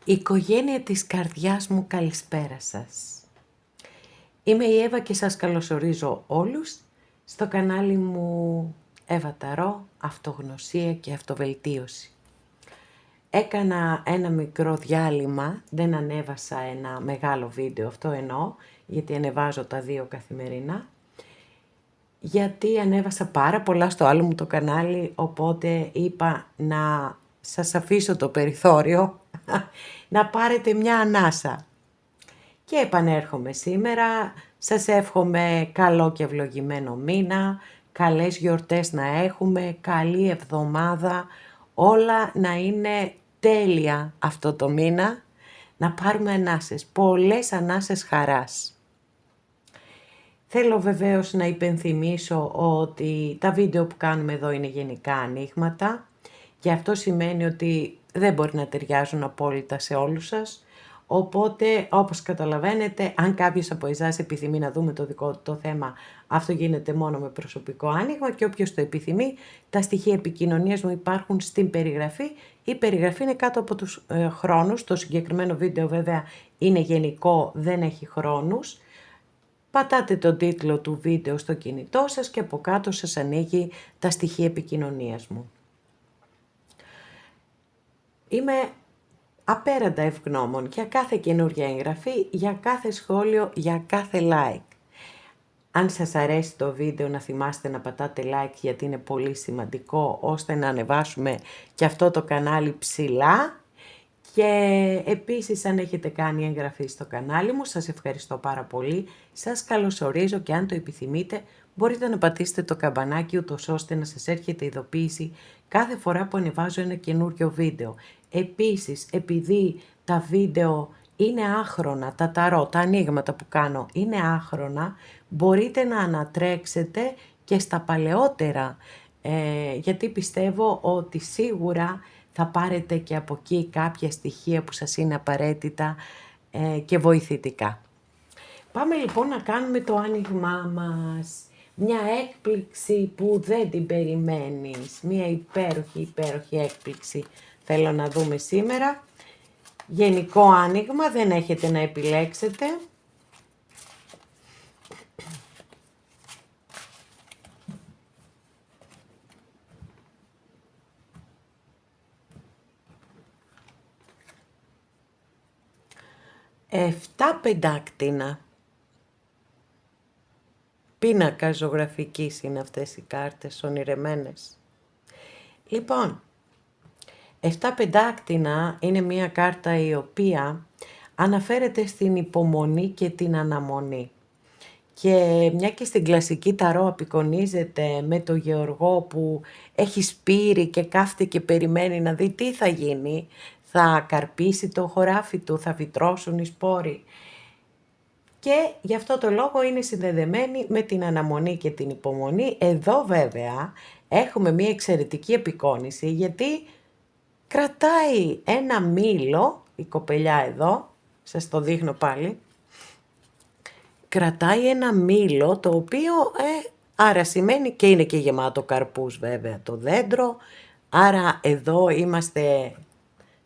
Οικογένεια της καρδιάς μου, καλησπέρα σας. Είμαι η Εύα και σας καλωσορίζω όλους στο κανάλι μου Εύα Ταρό, Αυτογνωσία και Αυτοβελτίωση. Έκανα ένα μικρό διάλειμμα, δεν ανέβασα ένα μεγάλο βίντεο, αυτό εννοώ, γιατί ανεβάζω τα 2 καθημερινά. Γιατί ανέβασα πάρα πολλά στο άλλο μου το κανάλι, οπότε είπα να σας αφήσω το περιθώριο να πάρετε μια ανάσα. Και επανέρχομαι σήμερα, σας εύχομαι καλό και ευλογημένο μήνα, καλές γιορτές να έχουμε, καλή εβδομάδα, όλα να είναι τέλεια αυτό το μήνα, να πάρουμε ανάσες, πολλές ανάσες χαράς. Θέλω βεβαίως να υπενθυμίσω ότι τα βίντεο που κάνουμε εδώ είναι γενικά ανοίγματα και αυτό σημαίνει ότι δεν μπορεί να ταιριάζουν απόλυτα σε όλους σας. Οπότε, όπως καταλαβαίνετε, αν κάποιος από εσάς επιθυμεί να δούμε το δικό του το θέμα, αυτό γίνεται μόνο με προσωπικό άνοιγμα και όποιος το επιθυμεί, τα στοιχεία επικοινωνίας μου υπάρχουν στην περιγραφή. Η περιγραφή είναι κάτω από τους χρόνους, το συγκεκριμένο βίντεο βέβαια είναι γενικό, δεν έχει χρόνους. Πατάτε τον τίτλο του βίντεο στο κινητό σας και από κάτω σας ανοίγει τα στοιχεία επικοινωνίας μου. Είμαι απέραντα ευγνώμων για κάθε καινούργια εγγραφή, για κάθε σχόλιο, για κάθε like. Αν σας αρέσει το βίντεο να θυμάστε να πατάτε like γιατί είναι πολύ σημαντικό ώστε να ανεβάσουμε και αυτό το κανάλι ψηλά. Και επίσης αν έχετε κάνει εγγραφή στο κανάλι μου, σας ευχαριστώ πάρα πολύ. Σας καλωσορίζω και αν το επιθυμείτε μπορείτε να πατήσετε το καμπανάκι ούτως ώστε να σας έρχεται ειδοποίηση κάθε φορά που ανεβάζω ένα καινούριο βίντεο. Επίσης, επειδή τα βίντεο είναι άχρονα, τα ταρό, τα ανοίγματα που κάνω είναι άχρονα, μπορείτε να ανατρέξετε και στα παλαιότερα, γιατί πιστεύω ότι σίγουρα θα πάρετε και από εκεί κάποια στοιχεία που σας είναι απαραίτητα και βοηθητικά. Πάμε λοιπόν να κάνουμε το άνοιγμά μας. Μια έκπληξη που δεν την περιμένεις. Μια υπέροχη έκπληξη θέλω να δούμε σήμερα. Γενικό άνοιγμα, δεν έχετε να επιλέξετε. Εφτά πεντάκτηνα. Πίνακα ζωγραφικής είναι αυτές οι κάρτες, ονειρεμένες. Λοιπόν, 7 πεντάκτηνα είναι μια κάρτα η οποία αναφέρεται στην υπομονή και την αναμονή. Και μια και στην κλασική ταρό απεικονίζεται με το Γεωργό που έχει σπείρει και κάθεται και περιμένει να δει τι θα γίνει, θα καρπίσει το χωράφι του, θα φυτρώσουν οι σπόροι. Και γι' αυτό το λόγο είναι συνδεδεμένη με την αναμονή και την υπομονή. Εδώ βέβαια έχουμε μια εξαιρετική απεικόνιση γιατί κρατάει ένα μήλο, η κοπελιά εδώ, σας το δείχνω πάλι, κρατάει ένα μήλο το οποίο άρα σημαίνει και είναι και γεμάτο καρπούς βέβαια το δέντρο, άρα εδώ είμαστε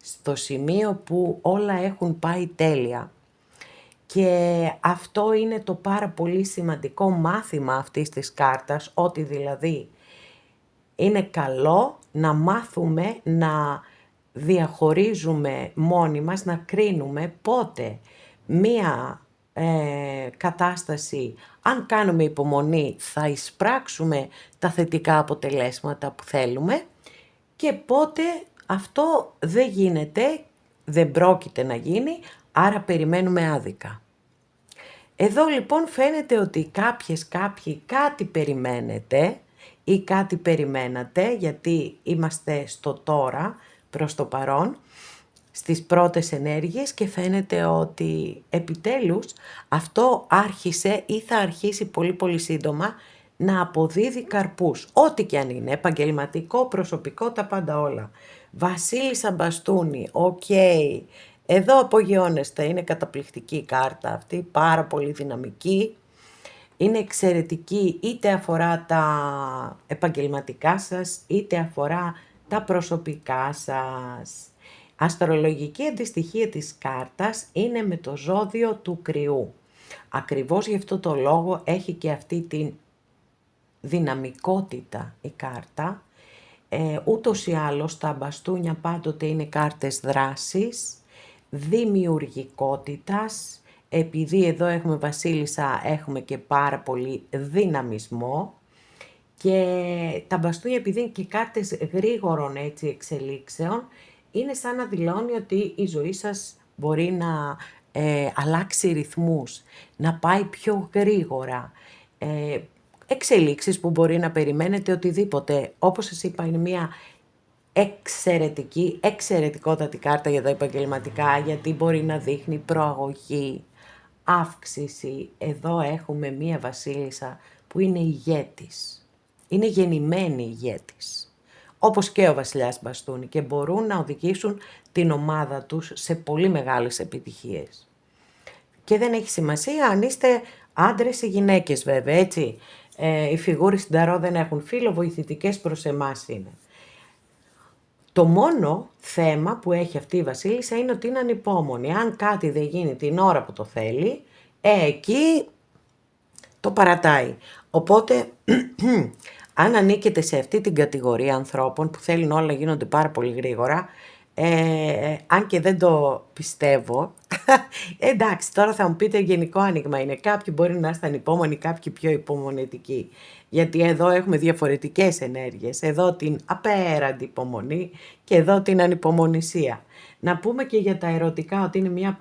στο σημείο που όλα έχουν πάει τέλεια. Και αυτό είναι το πάρα πολύ σημαντικό μάθημα αυτής της κάρτας, ότι δηλαδή είναι καλό να μάθουμε να διαχωρίζουμε μόνοι μας, να κρίνουμε πότε μία κατάσταση, αν κάνουμε υπομονή, θα εισπράξουμε τα θετικά αποτελέσματα που θέλουμε και πότε αυτό δεν γίνεται, δεν πρόκειται να γίνει, άρα περιμένουμε άδικα. Εδώ λοιπόν φαίνεται ότι κάποιοι κάτι περιμένετε ή κάτι περιμένατε, γιατί είμαστε στο τώρα προς το παρόν, στις πρώτες ενέργειες και φαίνεται ότι επιτέλους αυτό άρχισε ή θα αρχίσει πολύ σύντομα να αποδίδει καρπούς. Ό,τι και αν είναι, επαγγελματικό, προσωπικό, τα πάντα όλα. Βασίλισσα Μπαστούνι, οκ. Εδώ απογειώνεστε, είναι καταπληκτική η κάρτα αυτή, πάρα πολύ δυναμική. Είναι εξαιρετική είτε αφορά τα επαγγελματικά σας, είτε αφορά τα προσωπικά σας. Αστρολογική αντιστοιχεία της κάρτας είναι με το ζώδιο του Κρυού. Ακριβώς γι' αυτό το λόγο έχει και αυτή την δυναμικότητα η κάρτα. Ούτως ή άλλως τα μπαστούνια πάντοτε είναι κάρτες δράσης, δημιουργικότητας. Επειδή εδώ έχουμε βασίλισσα, έχουμε και πάρα πολύ δυναμισμό. Και τα μπαστούνια, επειδή είναι και κάρτες γρήγορων έτσι εξελίξεων, είναι σαν να δηλώνει ότι η ζωή σας μπορεί να αλλάξει ρυθμούς, να πάει πιο γρήγορα. Εξελίξεις που μπορεί να περιμένετε οτιδήποτε. Όπως σας είπα, είναι μια εξαιρετικότατη κάρτα για τα επαγγελματικά, γιατί μπορεί να δείχνει προαγωγή, αύξηση. Εδώ έχουμε μία βασίλισσα που είναι ηγέτης. Είναι γεννημένη ηγέτης. Όπως και ο βασιλιάς μπαστούνι, και μπορούν να οδηγήσουν την ομάδα τους σε πολύ μεγάλες επιτυχίες. Και δεν έχει σημασία αν είστε άντρες ή γυναίκες βέβαια, έτσι. Οι φιγούρες στην ταρό δεν έχουν φύλο, βοηθητικές προς εμάς είναι. Το μόνο θέμα που έχει αυτή η βασίλισσα είναι ότι είναι ανυπόμονη. Αν κάτι δεν γίνει την ώρα που το θέλει, εκεί το παρατάει. Οπότε, αν ανήκετε σε αυτή την κατηγορία ανθρώπων που θέλουν όλα να γίνονται πάρα πολύ γρήγορα, αν και δεν το πιστεύω, εντάξει, τώρα θα μου πείτε γενικό άνοιγμα είναι. Κάποιοι μπορεί να είστε ανυπόμονοι, κάποιοι πιο υπομονετικοί. Γιατί εδώ έχουμε διαφορετικές ενέργειες. Εδώ την απέραντη υπομονή και εδώ την ανυπομονησία. Να πούμε και για τα ερωτικά ότι είναι μια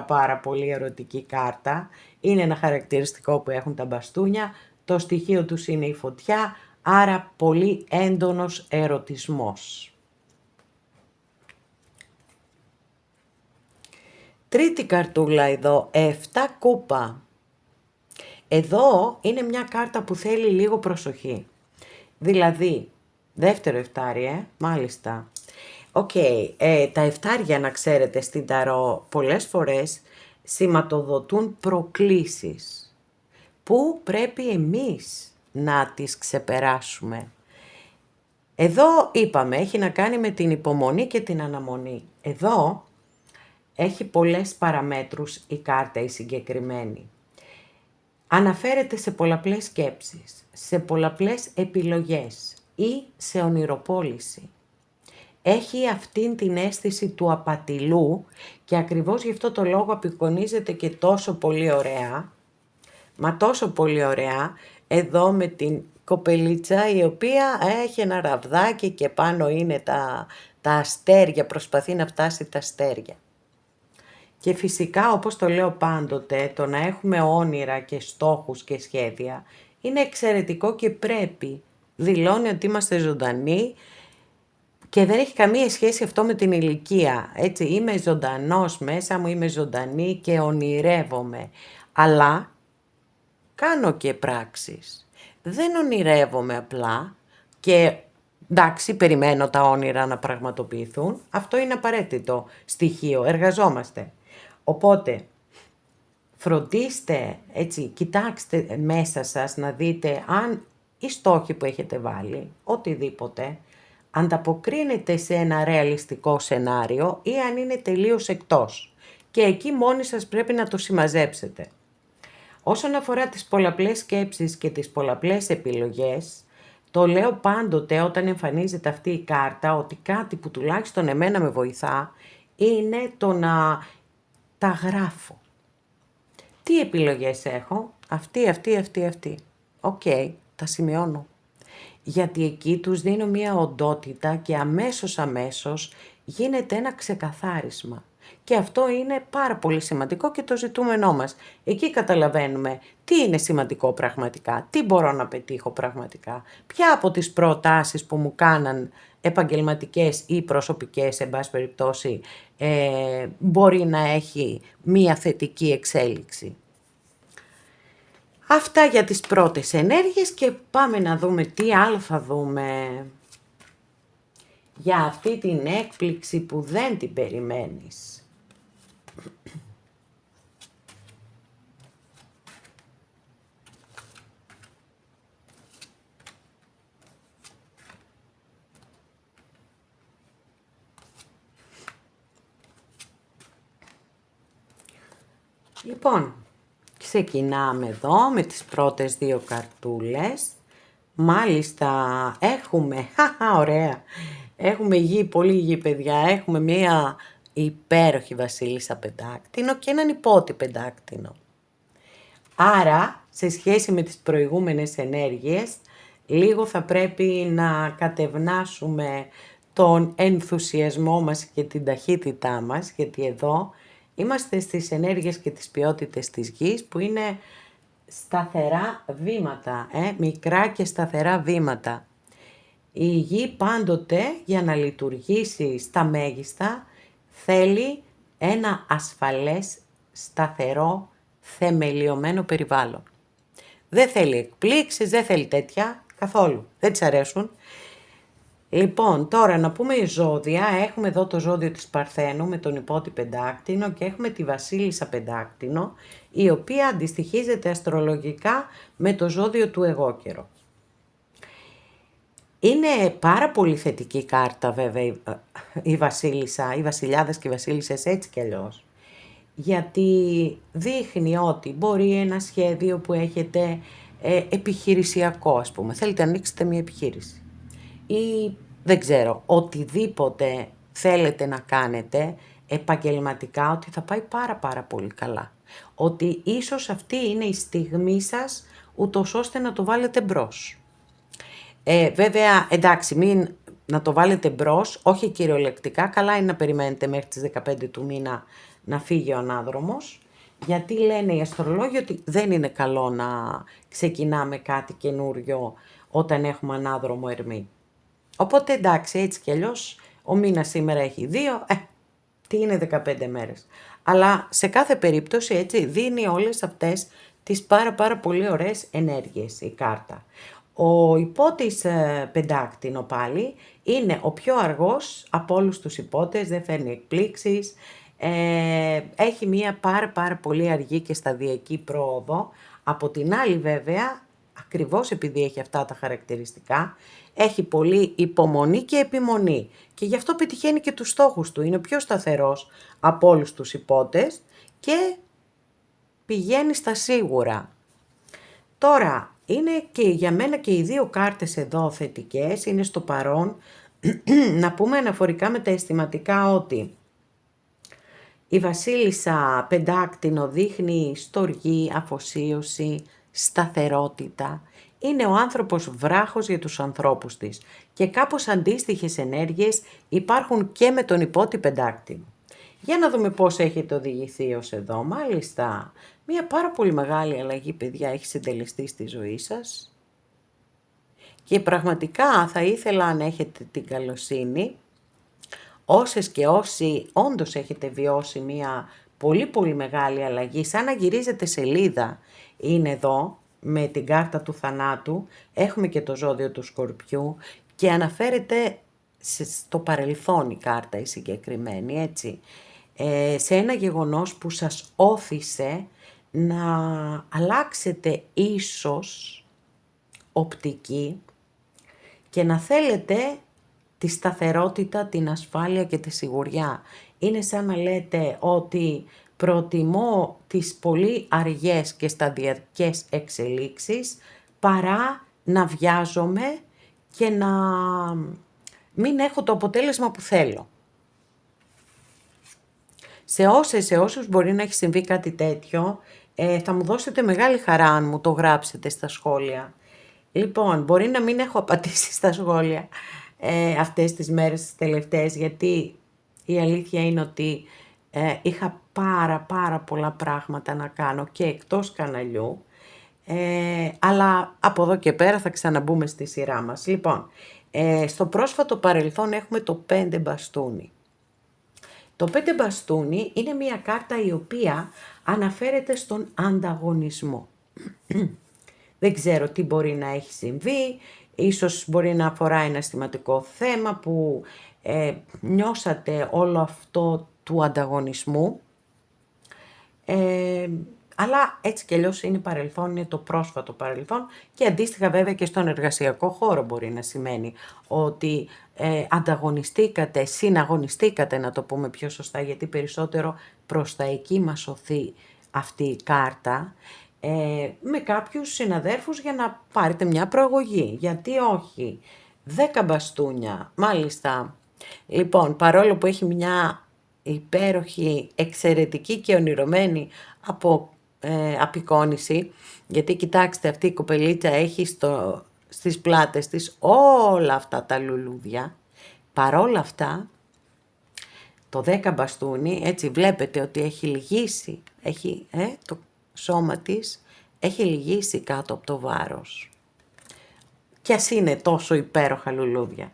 πάρα πολύ ερωτική κάρτα. Είναι ένα χαρακτηριστικό που έχουν τα μπαστούνια. Το στοιχείο τους είναι η φωτιά, άρα πολύ έντονος ερωτισμός. Τρίτη καρτούλα εδώ, 7 κούπα. Εδώ είναι μια κάρτα που θέλει λίγο προσοχή. Δηλαδή, δεύτερο εφτάρι, μάλιστα. Τα εφτάρια, να ξέρετε, στην ταρό πολλές φορές σηματοδοτούν προκλήσεις που πρέπει εμείς να τις ξεπεράσουμε. Εδώ είπαμε, έχει να κάνει με την υπομονή και την αναμονή. Εδώ έχει πολλές παραμέτρους η κάρτα η συγκεκριμένη. Αναφέρεται σε πολλαπλές σκέψεις, σε πολλαπλές επιλογές ή σε ονειροπόληση. Έχει αυτήν την αίσθηση του απατηλού και ακριβώς γι' αυτό το λόγο απεικονίζεται και τόσο πολύ ωραία. Μα τόσο πολύ ωραία, εδώ με την κοπελίτσα η οποία έχει ένα ραβδάκι και πάνω είναι τα αστέρια, προσπαθεί να φτάσει τα αστέρια. Και φυσικά, όπως το λέω πάντοτε, το να έχουμε όνειρα και στόχους και σχέδια είναι εξαιρετικό και πρέπει. Δηλώνει ότι είμαστε ζωντανοί και δεν έχει καμία σχέση αυτό με την ηλικία. Έτσι, είμαι ζωντανός μέσα μου, είμαι ζωντανή και ονειρεύομαι. Αλλά κάνω και πράξεις. Δεν ονειρεύομαι απλά και εντάξει, περιμένω τα όνειρα να πραγματοποιηθούν. Αυτό είναι απαραίτητο στοιχείο, εργαζόμαστε. Οπότε, φροντίστε, έτσι, κοιτάξτε μέσα σας να δείτε αν οι στόχοι που έχετε βάλει, οτιδήποτε, ανταποκρίνεται σε ένα ρεαλιστικό σενάριο ή αν είναι τελείως εκτός. Και εκεί μόνοι σας πρέπει να το συμμαζέψετε. Όσον αφορά τις πολλαπλές σκέψεις και τις πολλαπλές επιλογές, το λέω πάντοτε όταν εμφανίζεται αυτή η κάρτα, ότι κάτι που τουλάχιστον εμένα με βοηθά είναι το να τα γράφω. Τι επιλογές έχω? Αυτή. Οκ, τα σημειώνω. Γιατί εκεί τους δίνω μία οντότητα και αμέσως γίνεται ένα ξεκαθάρισμα. Και αυτό είναι πάρα πολύ σημαντικό και το ζητούμενό μας. Εκεί καταλαβαίνουμε τι είναι σημαντικό πραγματικά, τι μπορώ να πετύχω πραγματικά, ποια από τις προτάσεις που μου κάναν επαγγελματικές ή προσωπικές, εν πάση περιπτώσει, μπορεί να έχει μία θετική εξέλιξη. Αυτά για τις πρώτες ενέργειες και πάμε να δούμε τι άλλο θα δούμε για αυτή την έκπληξη που δεν την περιμένεις. Λοιπόν, ξεκινάμε εδώ με τις πρώτες δύο καρτούλες. Μάλιστα έχουμε, ωραία, έχουμε γη, πολύ γη παιδιά, έχουμε μία υπέροχη βασίλισσα πεντάκτηνο και έναν υπότι πεντάκτηνο. Άρα, σε σχέση με τις προηγούμενες ενέργειες, λίγο θα πρέπει να κατευνάσουμε τον ενθουσιασμό μας και την ταχύτητά μας, γιατί εδώ είμαστε στις ενέργειες και τις ποιότητες της γης που είναι σταθερά βήματα, μικρά και σταθερά βήματα. Η γη πάντοτε για να λειτουργήσει στα μέγιστα θέλει ένα ασφαλές, σταθερό, θεμελιωμένο περιβάλλον. Δεν θέλει εκπλήξεις, δεν θέλει τέτοια καθόλου, δεν της αρέσουν. Λοιπόν, τώρα να πούμε η ζώδια. Έχουμε εδώ το ζώδιο της Παρθένου με τον υπότι πεντάκτηνο και έχουμε τη βασίλισσα πεντάκτηνο, η οποία αντιστοιχίζεται αστρολογικά με το ζώδιο του εγώκερο. Είναι πάρα πολύ θετική κάρτα βέβαια η βασίλισσα, οι βασιλιάδες και οι βασίλισσες έτσι κι αλλιώς. Γιατί δείχνει ότι μπορεί ένα σχέδιο που έχετε επιχειρησιακό, ας πούμε, θέλετε να ανοίξετε μια επιχείρηση ή δεν ξέρω, οτιδήποτε θέλετε να κάνετε επαγγελματικά, ότι θα πάει πάρα πολύ καλά. Ότι ίσως αυτή είναι η στιγμή σας ούτως ώστε να το βάλετε μπρος. Βέβαια, εντάξει, μην να το βάλετε μπρος, όχι κυριολεκτικά, καλά είναι να περιμένετε μέχρι τις 15 του μήνα να φύγει ο ανάδρομος, γιατί λένε οι αστρολόγοι ότι δεν είναι καλό να ξεκινάμε κάτι καινούριο όταν έχουμε ανάδρομο Ερμή. Οπότε εντάξει, έτσι κι αλλιώς, ο μήνας σήμερα έχει 2, τι είναι 15 μέρες. Αλλά σε κάθε περίπτωση έτσι δίνει όλες αυτές τις πάρα πολύ ωραίες ενέργειες η κάρτα. Ο υπότης πεντάκτηνο πάλι είναι ο πιο αργός από όλους τους υπότες, δεν φέρνει εκπλήξεις, έχει μία πάρα πολύ αργή και σταδιακή πρόοδο. Από την άλλη βέβαια, ακριβώς επειδή έχει αυτά τα χαρακτηριστικά, έχει πολύ υπομονή και επιμονή και γι' αυτό πετυχαίνει και τους στόχους του, είναι πιο σταθερός από όλους τους υπότες και πηγαίνει στα σίγουρα. Τώρα, είναι και για μένα και οι δύο κάρτες εδώ θετικές, είναι στο παρόν. Να πούμε αναφορικά με τα αισθηματικά ότι η βασίλισσα πεντάκτηνο δείχνει στοργή, αφοσίωση, σταθερότητα. Είναι ο άνθρωπος βράχος για τους ανθρώπους της και κάπως αντίστοιχες ενέργειες υπάρχουν και με τον υπότι πεντάκτηνο. Για να δούμε πώς έχετε οδηγηθεί ως εδώ. Μάλιστα, μια πάρα πολύ μεγάλη αλλαγή παιδιά έχει συντελεστεί στη ζωή σας και πραγματικά θα ήθελα να έχετε την καλοσύνη, όσες και όσοι όντως έχετε βιώσει μια πολύ μεγάλη αλλαγή, σαν να γυρίζετε σελίδα, είναι εδώ με την κάρτα του θανάτου, έχουμε και το ζώδιο του Σκορπιού και αναφέρεται στο παρελθόν η κάρτα η συγκεκριμένη, έτσι, σε ένα γεγονός που σας όθησε να αλλάξετε ίσως οπτική και να θέλετε τη σταθερότητα, την ασφάλεια και τη σιγουριά. Είναι σαν να λέτε ότι προτιμώ τις πολύ αργές και σταδιακές εξελίξεις παρά να βιάζομαι και να μην έχω το αποτέλεσμα που θέλω. Σε όσους μπορεί να έχει συμβεί κάτι τέτοιο, θα μου δώσετε μεγάλη χαρά αν μου το γράψετε στα σχόλια. Λοιπόν, μπορεί να μην έχω απαντήσει στα σχόλια αυτές τις μέρες τις τελευταίες, γιατί η αλήθεια είναι ότι είχα πάρα πολλά πράγματα να κάνω και εκτός καναλιού, αλλά από εδώ και πέρα θα ξαναμπούμε στη σειρά μας. Λοιπόν, στο πρόσφατο παρελθόν έχουμε το 5 μπαστούνι. Το 5 μπαστούνι είναι μια κάρτα η οποία αναφέρεται στον ανταγωνισμό. Δεν ξέρω τι μπορεί να έχει συμβεί, ίσως μπορεί να αφορά ένα αισθηματικό θέμα που νιώσατε όλο αυτό του ανταγωνισμού, αλλά έτσι κι αλλιώς είναι παρελθόν, είναι το πρόσφατο παρελθόν και αντίστοιχα βέβαια και στον εργασιακό χώρο μπορεί να σημαίνει ότι ανταγωνιστήκατε, συναγωνιστήκατε να το πούμε πιο σωστά, γιατί περισσότερο προς τα εκεί μας οθεί αυτή η κάρτα με κάποιους συναδέρφους για να πάρετε μια προαγωγή. Γιατί όχι. 10 μπαστούνια, μάλιστα. Λοιπόν, παρόλο που έχει μια υπέροχη, εξαιρετική και ονειρωμένη απεικόνηση, γιατί κοιτάξτε, αυτή η κοπελίτσα έχει στις πλάτες της όλα αυτά τα λουλούδια, παρόλα αυτά το 10 μπαστούνι, έτσι βλέπετε ότι έχει λυγίσει, το σώμα της έχει λυγίσει κάτω από το βάρος. Κι ας είναι τόσο υπέροχα λουλούδια.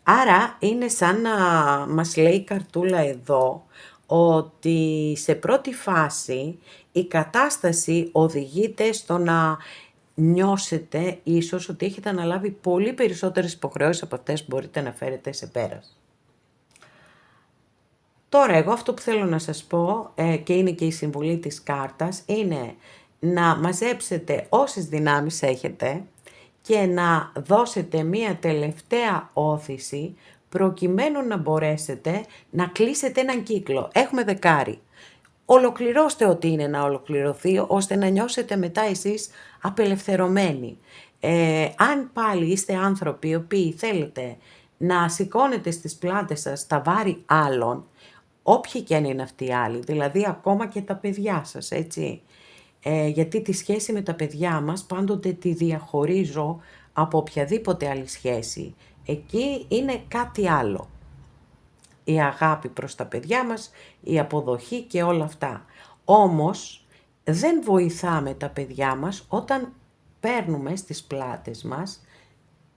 Άρα είναι σαν να μας λέει η καρτούλα εδώ ότι σε πρώτη φάση η κατάσταση οδηγείται στο να νιώσετε ίσως ότι έχετε αναλάβει πολύ περισσότερες υποχρεώσεις από αυτές που μπορείτε να φέρετε σε πέρας. Τώρα εγώ αυτό που θέλω να σας πω και είναι και η συμβουλή της κάρτας είναι να μαζέψετε όσες δυνάμεις έχετε και να δώσετε μία τελευταία όθηση προκειμένου να μπορέσετε να κλείσετε έναν κύκλο. Έχουμε δεκάρι. Ολοκληρώστε ό,τι είναι να ολοκληρωθεί ώστε να νιώσετε μετά εσείς απελευθερωμένοι. Αν πάλι είστε άνθρωποι οι οποίοι θέλετε να σηκώνετε στις πλάτες σας τα βάρη άλλων, όποιοι και αν είναι αυτοί οι άλλοι, δηλαδή ακόμα και τα παιδιά σας, έτσι. Γιατί τη σχέση με τα παιδιά μας πάντοτε τη διαχωρίζω από οποιαδήποτε άλλη σχέση. Εκεί είναι κάτι άλλο. Η αγάπη προς τα παιδιά μας, η αποδοχή και όλα αυτά. Όμως δεν βοηθάμε τα παιδιά μας όταν παίρνουμε στις πλάτες μας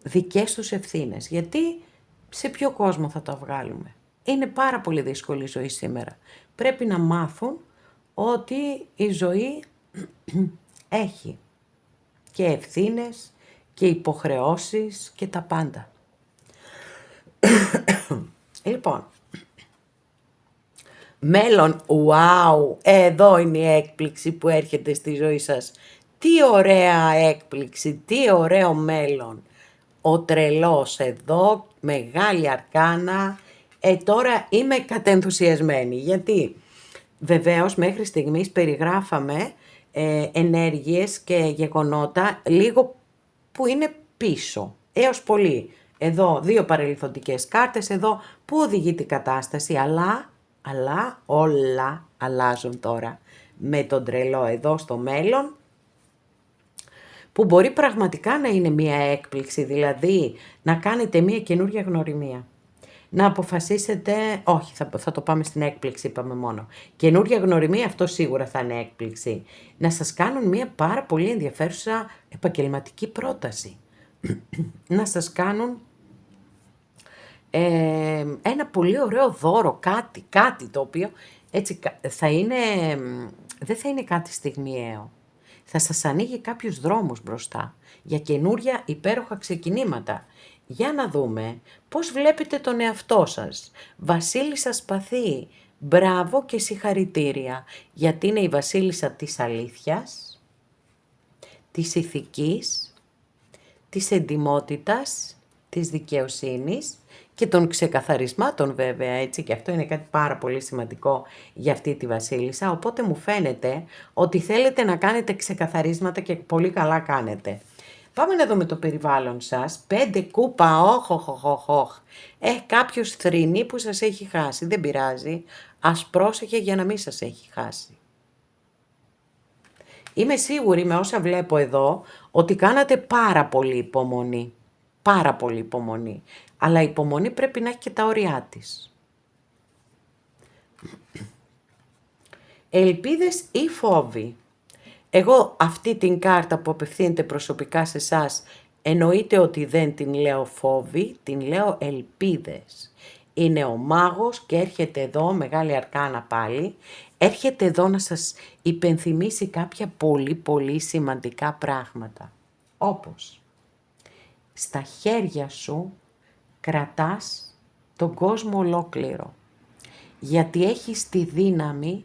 δικές τους ευθύνες. Γιατί σε ποιο κόσμο θα τα βγάλουμε. Είναι πάρα πολύ δύσκολη η ζωή σήμερα. Πρέπει να μάθουν ότι η ζωή έχει και ευθύνες και υποχρεώσεις και τα πάντα. Λοιπόν, μέλλον, wow, εδώ είναι η έκπληξη που έρχεται στη ζωή σας. Τι ωραία έκπληξη, τι ωραίο μέλλον. Ο τρελός εδώ, μεγάλη αρκάνα. Τώρα είμαι κατενθουσιασμένη, γιατί βεβαίως μέχρι στιγμής περιγράφαμε ενέργειες και γεγονότα λίγο που είναι πίσω, έως πολύ. Εδώ 2 παρελθοντικές κάρτες, εδώ που οδηγεί την κατάσταση, αλλά όλα αλλάζουν τώρα με τον τρελό εδώ στο μέλλον, που μπορεί πραγματικά να είναι μία έκπληξη, δηλαδή να κάνετε μία καινούργια γνωριμία. Να αποφασίσετε, όχι θα το πάμε στην έκπληξη είπαμε μόνο, καινούργια γνωριμία αυτό σίγουρα θα είναι έκπληξη, να σας κάνουν μία πάρα πολύ ενδιαφέρουσα επαγγελματική πρόταση, να σας κάνουν ένα πολύ ωραίο δώρο, κάτι το οποίο έτσι δεν θα είναι κάτι στιγμιαίο. Θα σας ανοίγει κάποιους δρόμους μπροστά για καινούρια υπέροχα ξεκινήματα. Για να δούμε πώς βλέπετε τον εαυτό σας. Βασίλισσα Σπαθή, μπράβο και συγχαρητήρια, γιατί είναι η βασίλισσα της αλήθειας, της ηθικής, της εντιμότητας, της δικαιοσύνης και των ξεκαθαρισμάτων βέβαια, έτσι, και αυτό είναι κάτι πάρα πολύ σημαντικό για αυτή τη βασίλισσα, οπότε μου φαίνεται ότι θέλετε να κάνετε ξεκαθαρίσματα και πολύ καλά κάνετε. Πάμε να δούμε το περιβάλλον σας. 5 κούπα, όχ. Κάποιος θρηνή που σας έχει χάσει, δεν πειράζει, ας πρόσεχε για να μην σας έχει χάσει. Είμαι σίγουρη με όσα βλέπω εδώ ότι κάνατε πάρα πολύ υπομονή. Πάρα πολύ υπομονή. Αλλά η υπομονή πρέπει να έχει και τα όρια της. Ελπίδες ή φόβοι. Εγώ αυτή την κάρτα που απευθύνεται προσωπικά σε εσάς, εννοείται ότι δεν την λέω φόβοι, την λέω ελπίδες. Είναι ο μάγος και έρχεται εδώ, μεγάλη αρκάνα πάλι, έρχεται εδώ να σας υπενθυμίσει κάποια πολύ πολύ σημαντικά πράγματα. Όπως στα χέρια σου κρατάς τον κόσμο ολόκληρο, γιατί έχεις τη δύναμη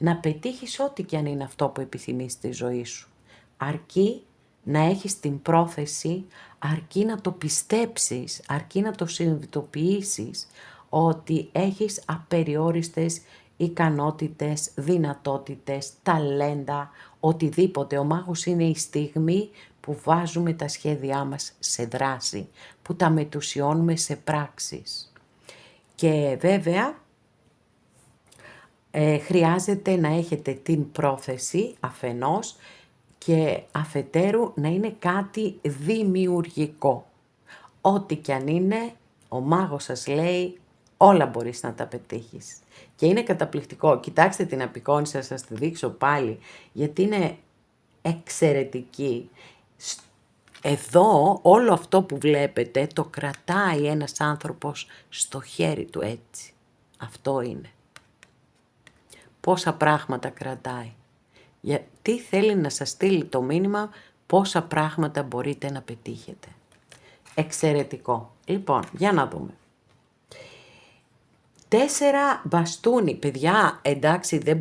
να πετύχεις ό,τι και αν είναι αυτό που επιθυμείς στη ζωή σου. Αρκεί να έχεις την πρόθεση, αρκεί να το πιστέψεις, αρκεί να το συνειδητοποιήσεις ότι έχεις απεριόριστες ικανότητες, δυνατότητες, ταλέντα, οτιδήποτε. Ο μάγος είναι η στιγμή που βάζουμε τα σχέδιά μας σε δράση, που τα μετουσιώνουμε σε πράξεις. Και βέβαια χρειάζεται να έχετε την πρόθεση αφενός και αφετέρου να είναι κάτι δημιουργικό. Ό,τι κι αν είναι, ο μάγος σας λέει όλα μπορείς να τα πετύχεις. Και είναι καταπληκτικό. Κοιτάξτε την απεικόνιση, σας τη δείξω πάλι, γιατί είναι εξαιρετική. Εδώ όλο αυτό που βλέπετε το κρατάει ένας άνθρωπος στο χέρι του έτσι. Αυτό είναι. Πόσα πράγματα κρατάει. Γιατί θέλει να σας στείλει το μήνυμα πόσα πράγματα μπορείτε να πετύχετε. Εξαιρετικό. Λοιπόν, για να δούμε. 4 μπαστούνι. Παιδιά, εντάξει, δεν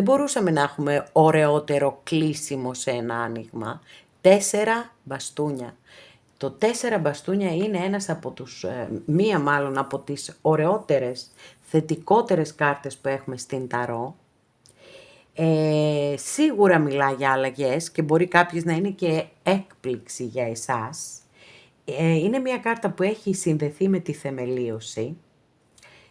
μπορούσαμε να έχουμε ωραιότερο κλείσιμο σε ένα άνοιγμα. 4 μπαστούνια. Το 4 μπαστούνια είναι μία μάλλον από τις ωραιότερες, θετικότερες κάρτες που έχουμε στην ταρό. Σίγουρα μιλά για αλλαγές και μπορεί κάποιος να είναι και έκπληξη για εσάς. Είναι μια κάρτα που έχει συνδεθεί με τη θεμελίωση,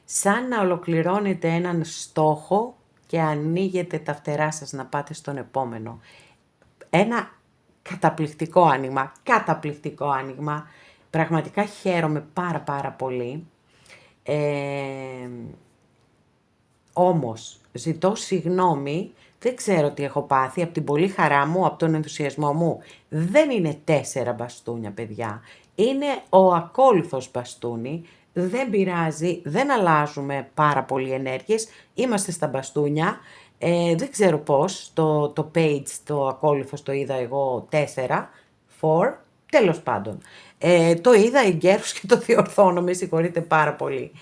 σαν να ολοκληρώνετε έναν στόχο και ανοίγετε τα φτερά σας να πάτε στον επόμενο. Ένα καταπληκτικό άνοιγμα. Πραγματικά χαίρομαι πάρα πολύ. Όμως, ζητώ συγγνώμη, δεν ξέρω τι έχω πάθει, από την πολύ χαρά μου, από τον ενθουσιασμό μου. Δεν είναι 4 μπαστούνια, παιδιά. Είναι ο ακόλουθος μπαστούνι. Δεν πειράζει, δεν αλλάζουμε πάρα πολύ ενέργειες. Είμαστε στα μπαστούνια. Δεν ξέρω πώς, το page, το ακόλουθος το είδα εγώ 4, τέλος πάντων. Το είδα εγκαίρως και το διορθώνω, με συγχωρείτε πάρα πολύ.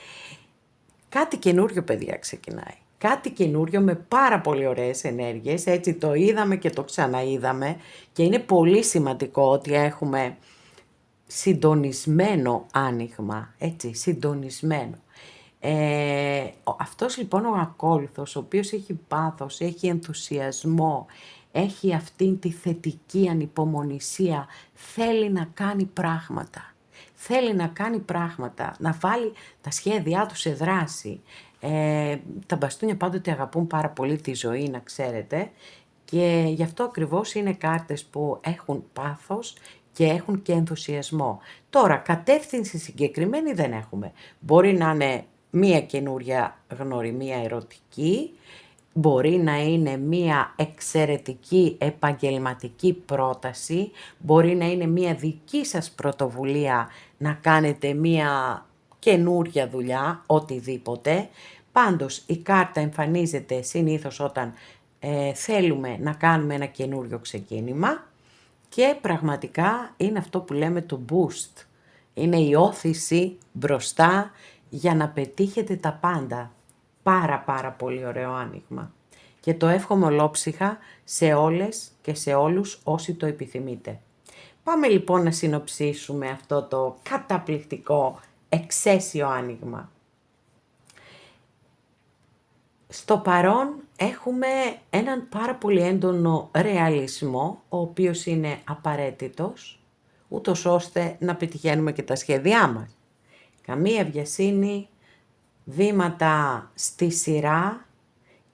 Κάτι καινούριο, παιδιά, ξεκινάει. Κάτι καινούριο με πάρα πολύ ωραίες ενέργειες, έτσι το είδαμε και το ξαναείδαμε και είναι πολύ σημαντικό ότι έχουμε συντονισμένο άνοιγμα, έτσι, συντονισμένο. Αυτός λοιπόν ο ακόλουθος, ο οποίος έχει πάθος, έχει ενθουσιασμό, έχει αυτήν τη θετική ανυπομονησία, θέλει να κάνει πράγματα. Θέλει να κάνει πράγματα, να βάλει τα σχέδιά του σε δράση. Τα μπαστούνια πάντοτε αγαπούν πάρα πολύ τη ζωή, να ξέρετε, και γι' αυτό ακριβώς είναι κάρτες που έχουν πάθος και έχουν και ενθουσιασμό. Τώρα, κατεύθυνση συγκεκριμένη δεν έχουμε. Μπορεί να είναι μία καινούρια γνωριμία ερωτική, μπορεί να είναι μία εξαιρετική επαγγελματική πρόταση, μπορεί να είναι μία δική σας πρωτοβουλία να κάνετε μία καινούρια δουλειά, οτιδήποτε. Πάντως η κάρτα εμφανίζεται συνήθως όταν θέλουμε να κάνουμε ένα καινούριο ξεκίνημα και πραγματικά είναι αυτό που λέμε το boost. Είναι η όθηση μπροστά για να πετύχετε τα πάντα. Πάρα πολύ ωραίο άνοιγμα. Και το εύχομαι ολόψυχα σε όλες και σε όλους όσοι το επιθυμείτε. Πάμε λοιπόν να συνοψίσουμε αυτό το καταπληκτικό εξαίσιο άνοιγμα. Στο παρόν έχουμε έναν πάρα πολύ έντονο ρεαλισμό, ο οποίος είναι απαραίτητος, ούτως ώστε να πετυχαίνουμε και τα σχέδιά μας. Καμία βιασύνη, βήματα στη σειρά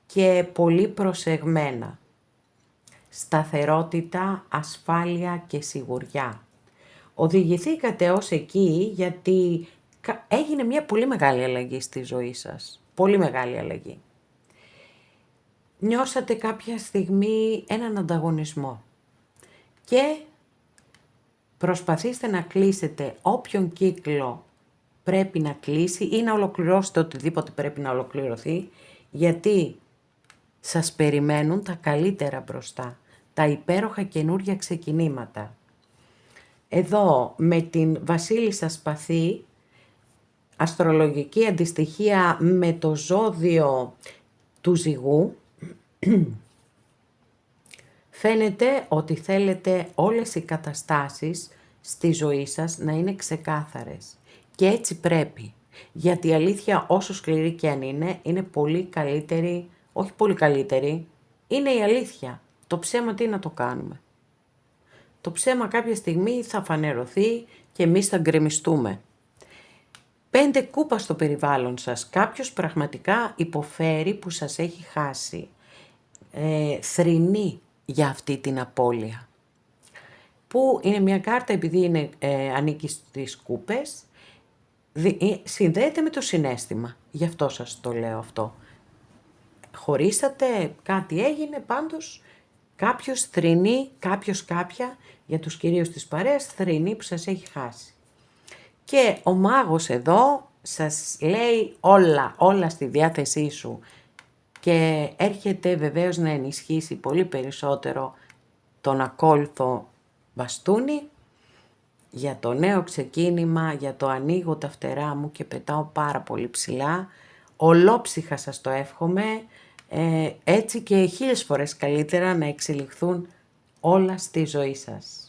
και πολύ προσεγμένα. Σταθερότητα, ασφάλεια και σιγουριά. Οδηγηθήκατε ως εκεί γιατί έγινε μια πολύ μεγάλη αλλαγή στη ζωή σας. Πολύ μεγάλη αλλαγή. Νιώσατε κάποια στιγμή έναν ανταγωνισμό και προσπαθήστε να κλείσετε όποιον κύκλο πρέπει να κλείσει ή να ολοκληρώσετε οτιδήποτε πρέπει να ολοκληρωθεί, γιατί σας περιμένουν τα καλύτερα μπροστά, τα υπέροχα καινούρια ξεκινήματα. Εδώ με την Βασίλισσα Σπαθή, αστρολογική αντιστοιχεία με το ζώδιο του Ζυγού, φαίνεται ότι θέλετε όλες οι καταστάσεις στη ζωή σας να είναι ξεκάθαρες. Και έτσι πρέπει. Γιατί η αλήθεια, όσο σκληρή και αν είναι πολύ καλύτερη, όχι πολύ καλύτερη, είναι η αλήθεια. Το ψέμα τι να το κάνουμε. Το ψέμα κάποια στιγμή θα φανερωθεί και εμείς θα γκρεμιστούμε. 5 κούπα στο περιβάλλον σας. Κάποιος πραγματικά υποφέρει που σας έχει χάσει. Θρηνεί για αυτή την απώλεια. Που είναι μια κάρτα, επειδή ανήκει στις κούπες, συνδέεται με το συναίσθημα. Γι' αυτό σας το λέω αυτό. Χωρίσατε, κάτι έγινε, πάντως κάποιος θρηνεί, κάποια, για τους κυρίους της παρέας, θρηνεί που σας έχει χάσει. Και ο μάγος εδώ σας λέει όλα στη διάθεσή σου και έρχεται βεβαίως να ενισχύσει πολύ περισσότερο τον ακόλουθο μπαστούνι για το νέο ξεκίνημα, για το ανοίγω τα φτερά μου και πετάω πάρα πολύ ψηλά. Ολόψυχα σας το εύχομαι, έτσι και 1000 φορές καλύτερα να εξελιχθούν όλα στη ζωή σας.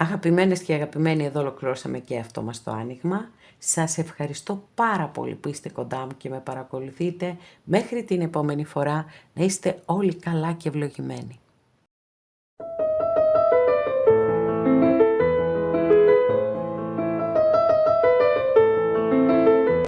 Αγαπημένες και αγαπημένοι, εδώ ολοκληρώσαμε και αυτό μας το άνοιγμα. Σας ευχαριστώ πάρα πολύ που είστε κοντά μου και με παρακολουθείτε. Μέχρι την επόμενη φορά να είστε όλοι καλά και ευλογημένοι.